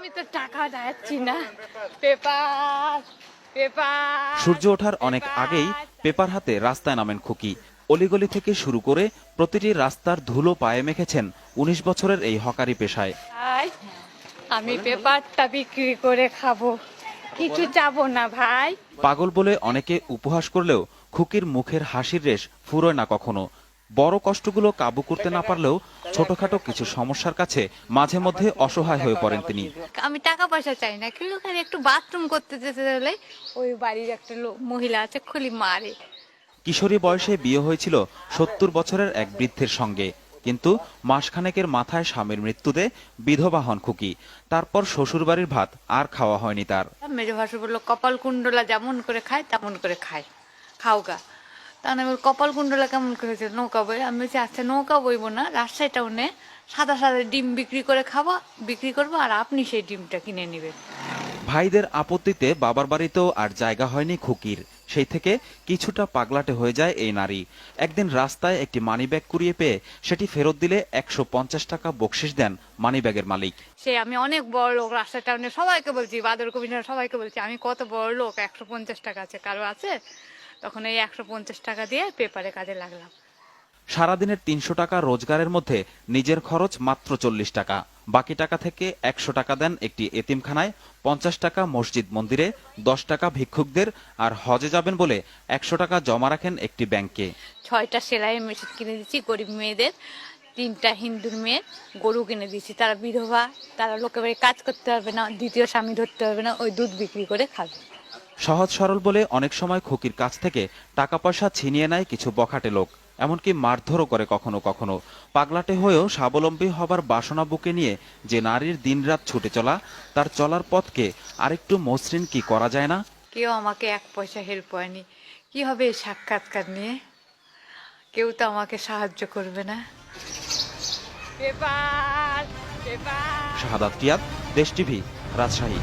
আমি তো টাকা যাচ্ছি না। Paper paper. সূর্য ওঠার অনেক আগেই পেপার হাতে রাস্তায় নামেন খুকি। অলিগলি থেকে শুরু করে প্রতিটি রাস্তার ধুলো পায়ে মেখেছেন ১৯ বছরের এই হকারি পেশায়। ভাই আমি পেপারটা বিক্রি করে খাবো, কিছু চাবো না ভাই। পাগল বলে অনেকে উপহাস করলেও খুকির মুখের হাসির রেশ ফুরোয় না কখনো। বড় কষ্টগুলো কাবু করতে না পারলেও ছোটখাটো কিছু সমস্যার কাছে মাঝে মধ্যে অসহায় হয়ে পড়েন তিনি। আমি টাকা পয়সা চাই না, কিন্তু খালি একটু বাথরুম করতে যেতে হলে ওই বাড়ির একটা মহিলা আছে, খুলি মারে। কিশোরী বয়সে বিয়ে হয়েছিল ৭০ বছরের এক বৃদ্ধের সঙ্গে, কিন্তু মাসখানেকের মাথায় স্বামীর মৃত্যুতে বিধবা হন খুকি। তারপর শ্বশুরবাড়ির ভাত আর খাওয়া হয়নি তার। মেজো ভাসু বললো কপাল কুণ্ডলা যেমন করে খায় তেমন করে খায়, খাওগা। তাহলে আমি কপাল কুণ্ডলা কেমন করে হয়েছে, নৌকা বই। আমি বলছি আচ্ছা নৌকা বইবো না, রাজশাহী টাউনে সাদা সাদা ডিম বিক্রি করে খাবো, বিক্রি করবো, আর আপনি সেই ডিমটা কিনে নেবেন। ভাইদের আপত্তিতে বাবার বাড়িতেও আর জায়গা হয়নি খুকির। সেই থেকে কিছুটা পাগলাটে হয়ে যায় এই নারী। একদিন রাস্তায় একটি মানিব্যাগ কুড়িয়ে পেয়ে সেটি ফেরত দিলে ১৫০ টাকা বকশিশ দেন মানিব্যাগের মালিক। সে আমি অনেক বড় লোক, রাজশাহী টাউনে সবাইকে বলছি, বাদর কবিরা সবাইকে বলছি আমি কত বড় লোক, ১৫০ টাকা আছে, কারো আছে? তখন এই ১৫০ টাকা দিয়ে পেপারে কাজে লাগলাম। সারাদিনের ৩০০ টাকা রোজগারের মধ্যে নিজের খরচ মাত্র ৪০ টাকা। বাকি টাকা থেকে ১০০ টাকা দেন একটি এতিমখানায়, ৫০ টাকা মসজিদ মন্দিরে, ১০ টাকা ভিক্ষুকদের, আর হজে যাবেন বলে ১০০ টাকা জমা রাখেন একটি ব্যাংকে। ৬টা সেলাই মেশিন কিনে দিচ্ছি গরিব মেয়েদের, 3টা হিন্দুর মেয়ে গরু কিনে দিচ্ছি। তারা বিধবা, তারা লোকের বাড়ি কাজ করতে পারবে না, দ্বিতীয় স্বামী ধরতে পারবে না, ওই দুধ বিক্রি করে খাবে। সহজ সরল বলে অনেক সময় খুকির কাছ থেকে টাকা পয়সা ছিনিয়ে নেয় কিছু বখাটে লোক, এমনকি মারধরও করে কখনো কখনো। পাগলাটে হয়েও স্বাবলম্বী হবার বাসনা বুকে নিয়ে যে নারীর দিনরাত ছুটে চলা, তার চলার পথকে আরেকটু মসৃণ কি করা যায় না? কেউ আমাকে 1 পয়সা হেল্প হয়নি, কি হবে এই সাক্ষাৎকার নিয়ে? কেউ তো আমাকে সাহায্য করবে না। Paper paper. শাহাদাত রিয়াদ, দেশ টিভি, রাজশাহী।